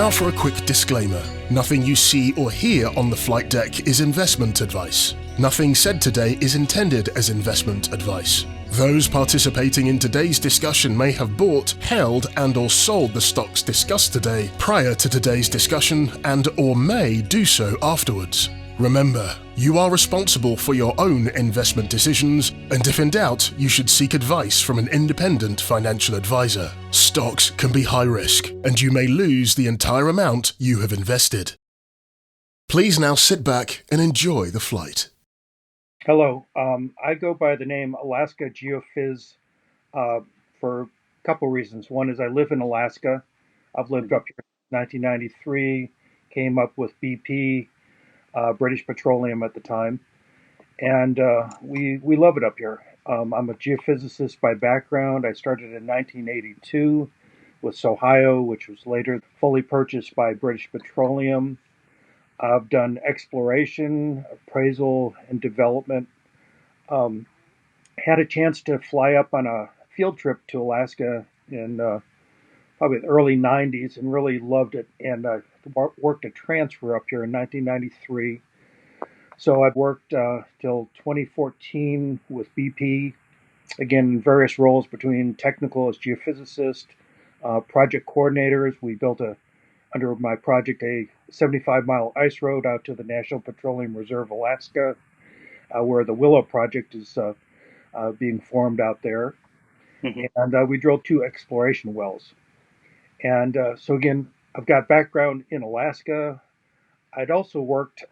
Now for a quick disclaimer. Nothing you see or hear on the flight deck is investment advice. Nothing said today is intended as investment advice. Those participating in today's discussion may have bought, held and/or sold the stocks discussed today prior to today's discussion and/or may do so afterwards. Remember, you are responsible for your own investment decisions, and if in doubt, you should seek advice from an independent financial advisor. Stocks can be high risk, and you may lose the entire amount you have invested. Please now sit back and enjoy the flight. Hello, I go by the name AlaskaGeophiz for a couple reasons. One is I live in Alaska. I've lived up here since 1993, came up with BP, British Petroleum at the time, and we love it up here. I'm a geophysicist by background. I started in 1982 with Ohio, which was later fully purchased by British Petroleum. I've done exploration, appraisal, and development. Had a chance to fly up on a field trip to Alaska in probably the early 90s and really loved it. And I worked a transfer up here in 1993. So I've worked till 2014 with BP, again, in various roles between technical as geophysicist, project coordinators. We built under my project, a 75-mile ice road out to the National Petroleum Reserve, Alaska, where the Willow project is being formed out there. Mm-hmm. And we drilled 2 exploration wells. And so again, I've got background in Alaska. I'd also worked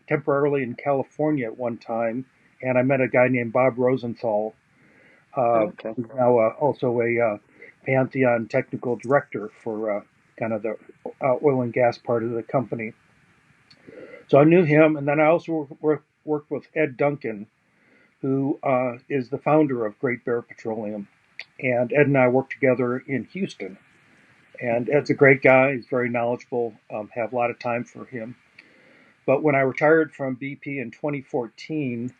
temporarily in California at one time, and I met a guy named Bob Rosenthal, who's now also a Pantheon technical director for kind of the oil and gas part of the company. So I knew him, and then I also worked with Ed Duncan, who is the founder of Greatbear Petroleum. And Ed and I worked together in Houston. And Ed's a great guy. He's very knowledgeable, have a lot of time for him. But when I retired from BP in 2014,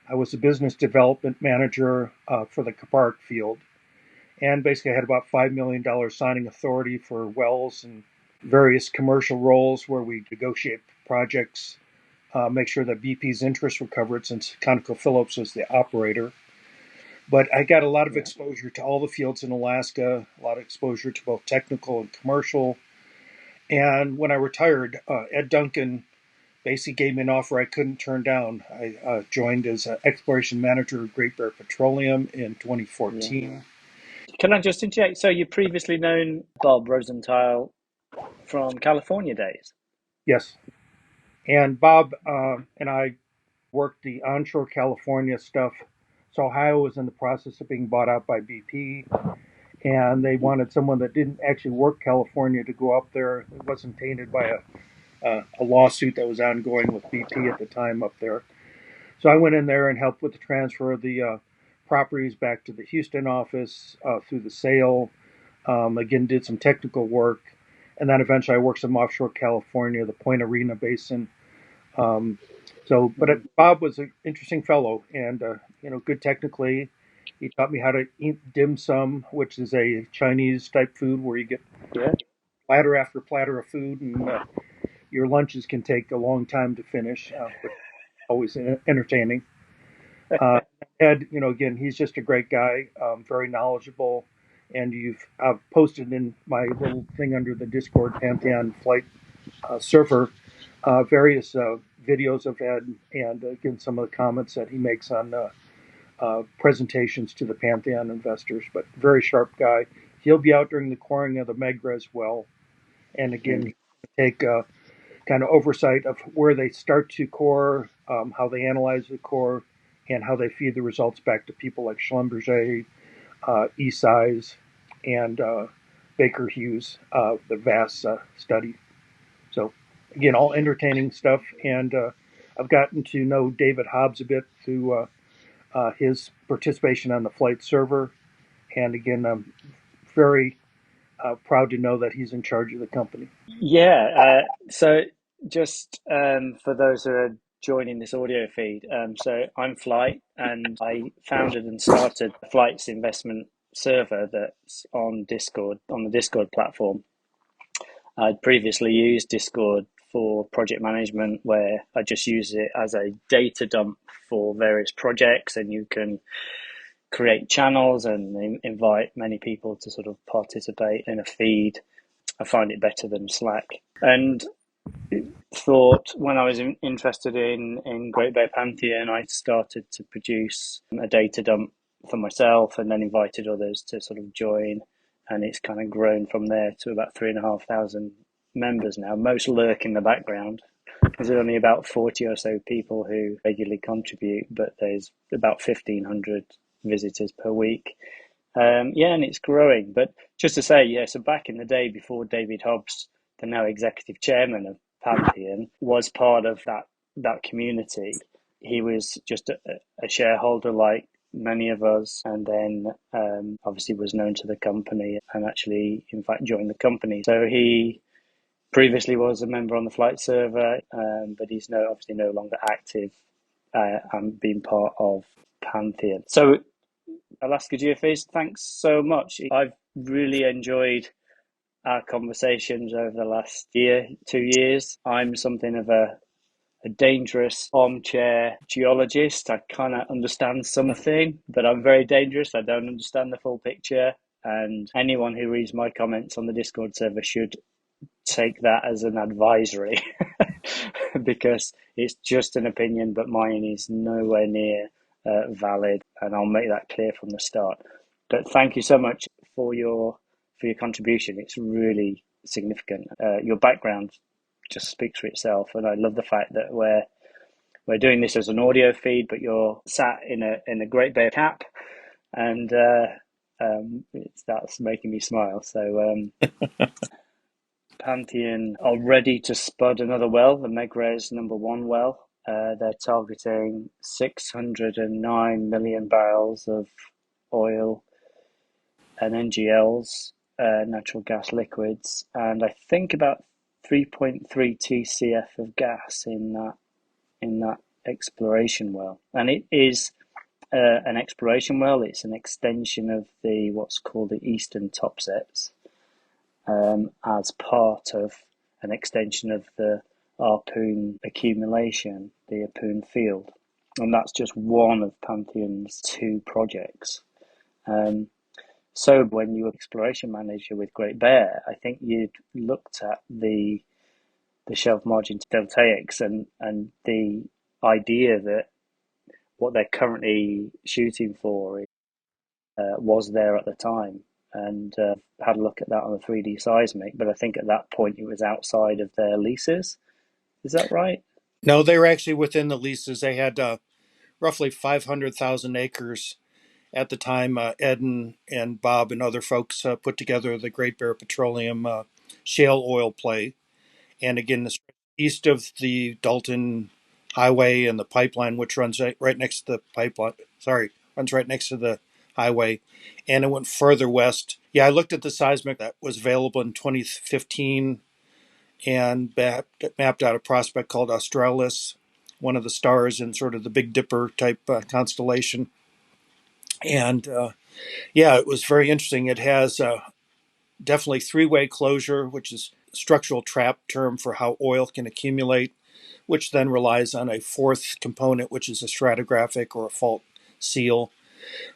I was a business development manager for the Kapark field. And basically I had about $5 million signing authority for wells and various commercial roles where we negotiate projects, make sure that BP's interests were covered since ConocoPhillips was the operator. But I got a lot of exposure to all the fields in Alaska, a lot of exposure to both technical and commercial. And when I retired, Ed Duncan basically gave me an offer I couldn't turn down. I joined as an exploration manager of Greatbear Petroleum in 2014. Yeah. Can I just interject? So you've previously known Bob Rosenthal from California days? Yes. And Bob and I worked the onshore California stuff. So Ohio was in the process of being bought out by BP, and they wanted someone that didn't actually work California to go up there. It wasn't tainted by a lawsuit that was ongoing with BP at the time up there. So I went in there and helped with the transfer of the properties back to the Houston office through the sale. Again, did some technical work, and then eventually I worked some offshore California, the Point Arena Basin. But Bob was an interesting fellow, and good technically. He taught me how to eat dim sum, which is a Chinese type food where you get platter after platter of food, and your lunches can take a long time to finish, but always entertaining. Ed, again, he's just a great guy, very knowledgeable, and I've posted in my little thing under the Discord Pantheon flight server various videos of Ed, and again, some of the comments that he makes on presentations to the Pantheon investors, but very sharp guy. He'll be out during the coring of the Megrez well, and again, take kind of oversight of where they start to core, how they analyze the core, and how they feed the results back to people like Schlumberger, eSize, and Baker Hughes, the VAS study. So again, all entertaining stuff, and I've gotten to know David Hobbs a bit through his participation on the flight server, and again, I'm very proud to know that he's in charge of the company. Yeah, so just for those who are joining this audio feed, so I'm Flight, and I founded and started Flight's investment server that's on Discord, on the Discord platform. I'd previously used Discord for project management, where I just use it as a data dump for various projects, and you can create channels and invite many people to sort of participate in a feed. I find it better than Slack. And thought when I was interested in Greatbear Pantheon, I started to produce a data dump for myself and then invited others to sort of join. And it's kind of grown from there to about 3,500 members now. Most lurk in the background. There's only about 40 or so people who regularly contribute, but there's about 1,500 visitors per week. And it's growing. But just to say, so back in the day before David Hobbs, the now executive chairman of Pantheon, was part of that community, he was just a shareholder like many of us, and then obviously was known to the company and actually, in fact, joined the company. So he previously was a member on the flight server, but he's obviously no longer active and being part of Pantheon. So AlaskaGeophiz, thanks so much. I've really enjoyed our conversations over the last 2 years. I'm something of a dangerous armchair geologist. I kind of understand something, but I'm very dangerous. I don't understand the full picture. And anyone who reads my comments on the Discord server should take that as an advisory because it's just an opinion, but mine is nowhere near valid, and I'll make that clear from the start. But thank you so much for your contribution. It's really significant. Your background just speaks for itself, and I love the fact that we're doing this as an audio feed, but you're sat in a Greatbear cap, and that's making me smile. So Pantheon are ready to spud another well, the Megrez #1 well. They're targeting 609 million barrels of oil and NGLs, natural gas liquids, and I think about 3.3 TCF of gas in that exploration well. And it is an exploration well. It's an extension of what's called the Eastern Topsets, as part of an extension of the Harpoon accumulation, the Harpoon field. And that's just one of Pantheon's 2 projects. So when you were exploration manager with Greatbear, I think you'd looked at the shelf margin deltaics and the idea that what they're currently shooting for was there at the time, and had a look at that on the 3D seismic. But I think at that point it was outside of their leases. Is that right? No, they were actually within the leases. They had roughly 500,000 acres at the time. Ed and Bob and other folks put together the Greatbear Petroleum shale oil play. And again, the east of the Dalton Highway and the pipeline, which runs right next to the pipeline, runs right next to the highway. And it went further west. Yeah, I looked at the seismic that was available in 2015 and mapped out a prospect called Australis, one of the stars in sort of the Big Dipper type constellation. And it was very interesting. It has definitely 3-way closure, which is a structural trap term for how oil can accumulate, which then relies on a 4th component, which is a stratigraphic or a fault seal.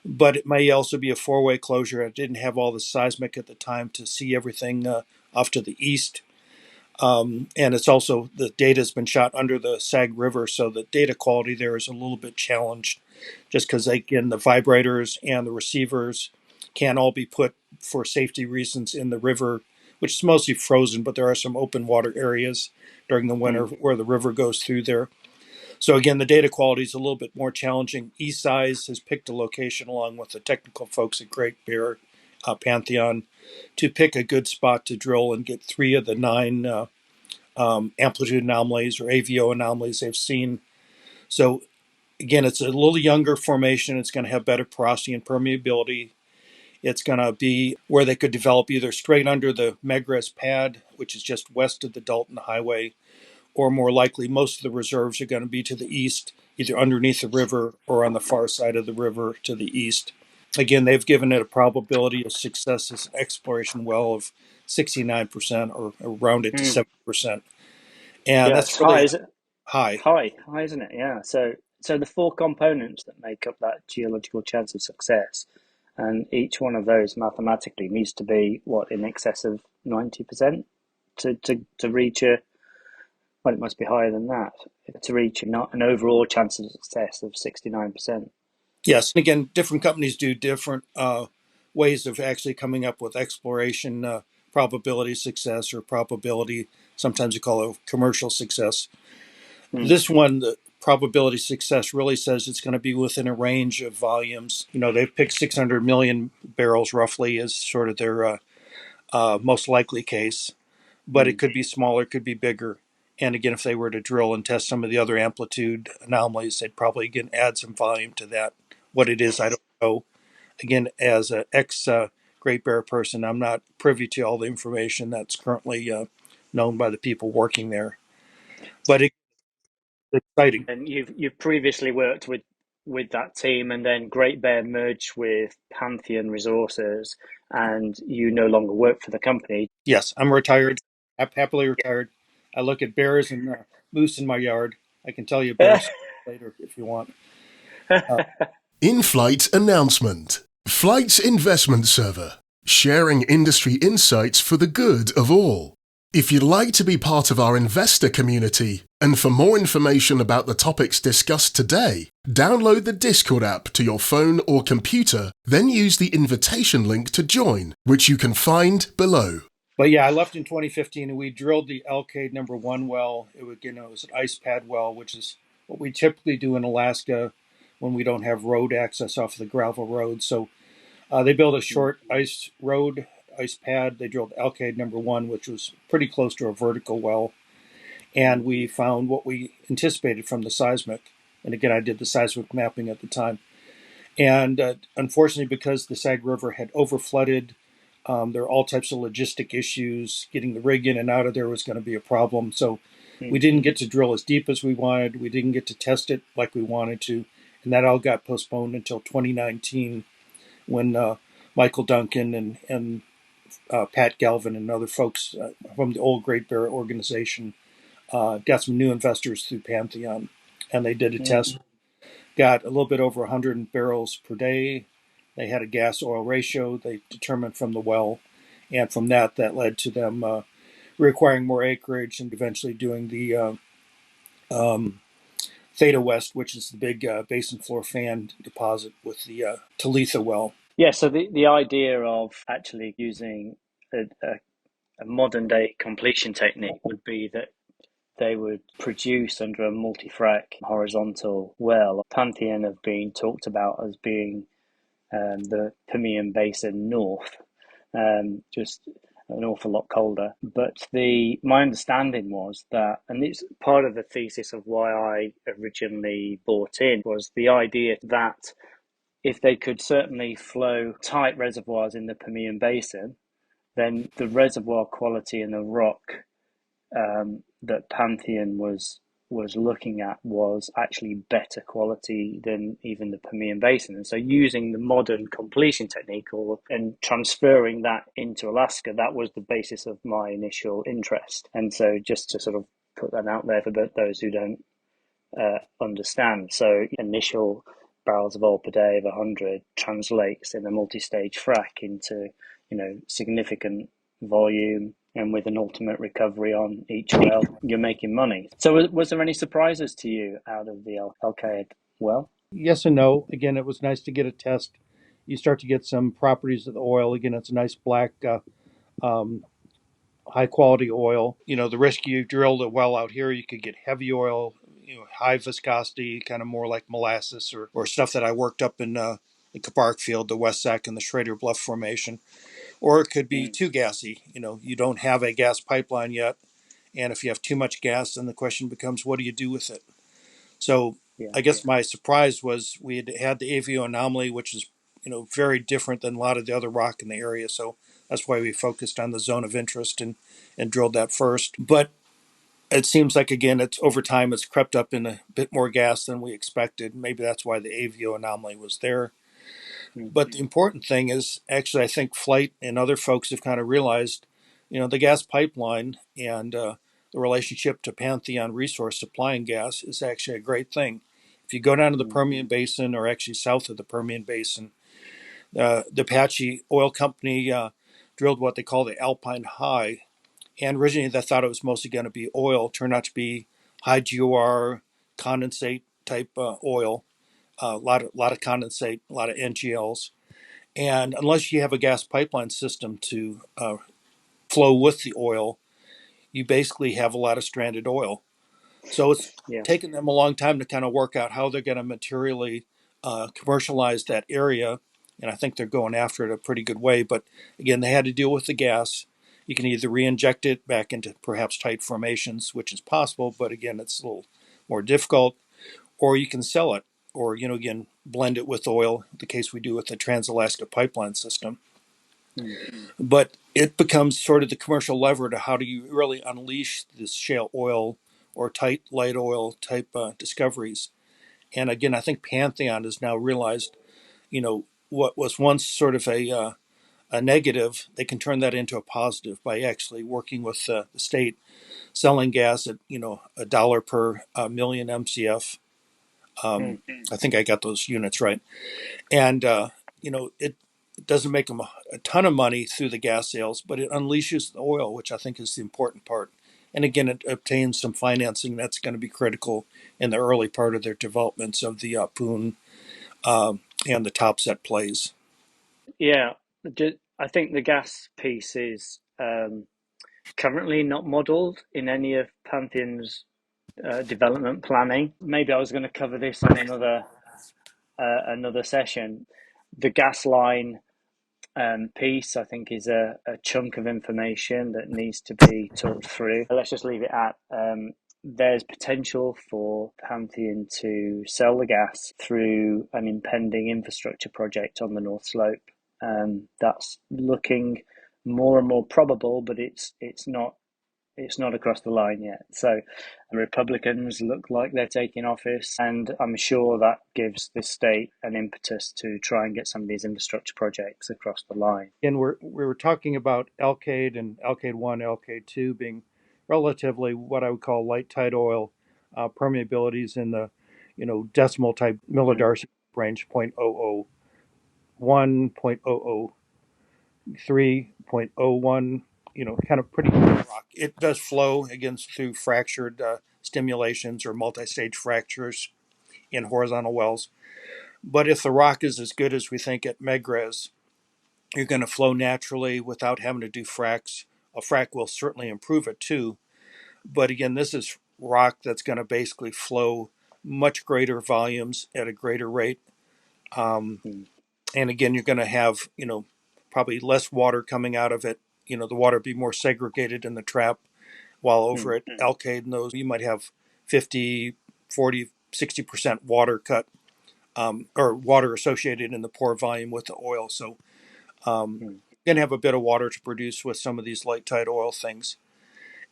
But it may also be a 4-way closure. It didn't have all the seismic at the time to see everything off to the east. And it's also, the data has been shot under the Sag River, so the data quality there is a little bit challenged, just because, again, the vibrators and the receivers can't all be put for safety reasons in the river, which is mostly frozen, but there are some open water areas during the winter where the river goes through there. So again, the data quality is a little bit more challenging. eSize has picked a location along with the technical folks at Greatbear Pantheon to pick a good spot to drill and get 3 of the 9 amplitude anomalies or AVO anomalies they've seen. So again, it's a little younger formation. It's going to have better porosity and permeability. It's going to be where they could develop either straight under the Megrez pad, which is just west of the Dalton Highway, or more likely most of the reserves are going to be to the east, either underneath the river or on the far side of the river to the east. Again, they've given it a probability of success as an exploration well of 69% or round it to Mm. 70%. And Yeah, that's it's high, really is it? high. High, isn't it? Yeah. So the four components that make up that geological chance of success, and each one of those mathematically needs to be what, in excess of 90% to reach a, well, it must be higher than that to reach an overall chance of success of 69%. Yes. And again, different companies do different ways of actually coming up with exploration probability success or probability. Sometimes you call it commercial success. Mm. This one, the probability success really says it's going to be within a range of volumes. They've picked 600 million barrels roughly as sort of their most likely case, but it Mm. could be smaller, it could be bigger. And again, if they were to drill and test some of the other amplitude anomalies, they'd probably again add some volume to that. What it is, I don't know. Again, as an ex Great Bear person, I'm not privy to all the information that's currently known by the people working there. But it's exciting. And you've previously worked with that team, and then Greatbear merged with Pantheon Resources, and you no longer work for the company. Yes, I'm retired. I'm happily retired. I look at bears and moose in my yard. I can tell you a bear story later if you want. In-flight announcement. Flight's investment server. Sharing industry insights for the good of all. If you'd like to be part of our investor community, and for more information about the topics discussed today, download the Discord app to your phone or computer, then use the invitation link to join, which you can find below. But yeah, I left in 2015 and we drilled the Alkaid #1 well. It was an ice pad well, which is what we typically do in Alaska when we don't have road access off the gravel road. So they built a short ice road, ice pad. They drilled Alkaid #1, which was pretty close to a vertical well. And we found what we anticipated from the seismic. And again, I did the seismic mapping at the time. And unfortunately, because the Sag River had overflooded, there were all types of logistic issues. Getting the rig in and out of there was going to be a problem. So we didn't get to drill as deep as we wanted. We didn't get to test it like we wanted to. And that all got postponed until 2019 when Michael Duncan and Pat Galvin and other folks from the old Great Bear organization got some new investors through Pantheon. And they did a test, got a little bit over 100 barrels per day. They had a gas oil ratio they determined from the well. And from that led to them requiring more acreage and eventually doing the Theta West, which is the big basin floor fan deposit with the Talitha well. Yeah, so the idea of actually using a modern day completion technique would be that they would produce under a multi-frac horizontal well. Pantheon have been talked about as being the Permian Basin north, just an awful lot colder. But my understanding was that, and it's part of the thesis of why I originally bought in, was the idea that if they could certainly flow tight reservoirs in the Permian Basin, then the reservoir quality in the rock that Pantheon was looking at was actually better quality than even the Permian Basin. And so using the modern completion technique and transferring that into Alaska, that was the basis of my initial interest. And so just to sort of put that out there for those who don't understand. So initial barrels of oil per day of 100 translates in a multi-stage frac into, significant volume, and with an ultimate recovery on each well, you're making money. So was there any surprises to you out of the Alkaid well? Yes and no. Again, it was nice to get a test. You start to get some properties of the oil. Again, it's a nice black, high quality oil. The risk you drilled a well out here, you could get heavy oil, high viscosity, kind of more like molasses or stuff that I worked up in the Capark field, the West Sac and the Schrader Bluff formation. Or it could be too gassy. You don't have a gas pipeline yet. And if you have too much gas, then the question becomes, what do you do with it? So Yeah. I guess my surprise was we had the AVO anomaly, which is, very different than a lot of the other rock in the area. So that's why we focused on the zone of interest and drilled that first. But it seems like, again, it's over time, it's crept up in a bit more gas than we expected. Maybe that's why the AVO anomaly was there. But the important thing is actually, I think Flight and other folks have kind of realized The gas pipeline and the relationship to Pantheon resource supplying gas is actually a great thing. If you go down to the Permian Basin, or actually south of the Permian Basin, the Apache Oil Company drilled what they call the Alpine High, and originally they thought it was mostly going to be oil. Turned out to be high GOR condensate type oil, a lot of condensate, a lot of NGLs, and unless you have a gas pipeline system to flow with the oil, you basically have a lot of stranded oil. So it's Yeah. taken them a long time to kind of work out how they're going to materially commercialize that area. And I think they're going after it a pretty good way. But again, they had to deal with the gas. You can either re-inject it back into perhaps tight formations, which is possible, but again, it's a little more difficult, or you can sell it, or, again, blend it with oil, the case we do with the Trans-Alaska Pipeline System. But it becomes sort of the commercial lever to how do you really unleash this shale oil or tight light oil type discoveries. And again, I think Pantheon has now realized, what was once sort of a negative, they can turn that into a positive by actually working with the state, selling gas at $1 per million MCF. I think I got those units right, and it doesn't make them a ton of money through the gas sales, but it unleashes the oil, which I think is the important part. And again, it obtains some financing that's going to be critical in the early part of their developments of the Poon and the Topset plays. Yeah, I think the gas piece is currently not modelled in any of Pantheon's development planning. Maybe I was going to cover this on another session. The Gasline piece, I think, is a chunk of information that needs to be talked through. Let's just leave it at there's potential for Pantheon to sell the gas through an impending infrastructure project on the North Slope. That's looking more and more probable, but it's not across the line yet. So the Republicans look like they're taking office, and I'm sure that gives the state an impetus to try and get some of these infrastructure projects across the line. And we were talking about Alkaid and Alkaid 1, Alkaid 2 being relatively what I would call light tight oil permeabilities in the decimal type millidarcy range 0.001, 0.003, 0.01, kind of pretty rock. It does flow against through fractured stimulations or multi-stage fractures in horizontal wells. But if the rock is as good as we think at Megrez, you're going to flow naturally without having to do fracks. A frack will certainly improve it too. But again, this is rock that's going to basically flow much greater volumes at a greater rate. And again, you're going to have, probably less water coming out of it. The water be more segregated in the trap, while over at Alkaid and those, you might have 50, 40, 60% water cut or water associated in the pore volume with the oil. So you're going to have a bit of water to produce with some of these light tight oil things,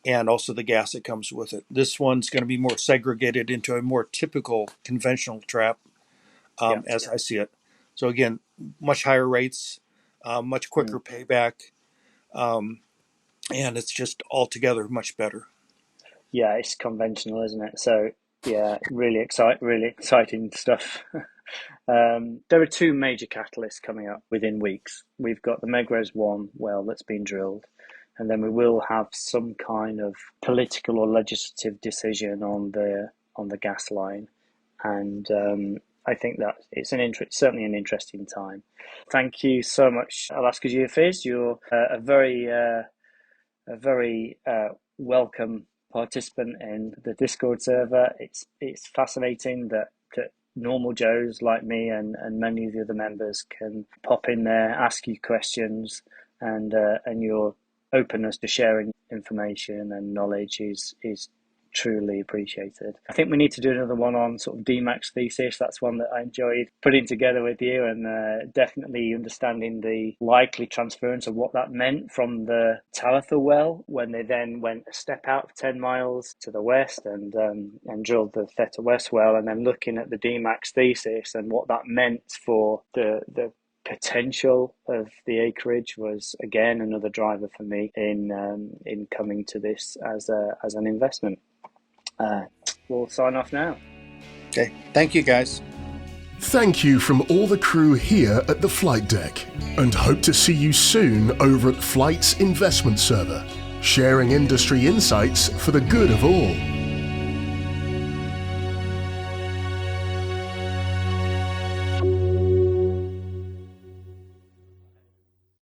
and also the gas that comes with it. This one's going to be more segregated into a more typical conventional trap, as I see it. So again, much higher rates, much quicker payback, and it's just altogether much better. Yeah, it's conventional, isn't it? So yeah, really exciting stuff. There are two major catalysts coming up within weeks. We've got the Megrez 1 well that's been drilled, and then we will have some kind of political or legislative decision on the gas line, and I think that it's certainly an interesting time. Thank you so much, AlaskaGeophiz. You're a very welcome participant in the Discord server. It's fascinating that normal Joes like me and many of the other members can pop in there, ask you questions, and your openness to sharing information and knowledge is truly appreciated. I think we need to do another one on sort of DMAX thesis. That's one that I enjoyed putting together with you, and definitely understanding the likely transference of what that meant from the Talitha well when they then went a step out of 10 miles to the west and drilled the Theta West well, and then looking at the DMAX thesis and what that meant for the potential of the acreage was again another driver for me in coming to this as an investment. We'll sign off now. Okay, thank you guys. Thank you from all the crew here at the Flight Deck, and hope to see you soon over at Flight's investment server, sharing industry insights for the good of all.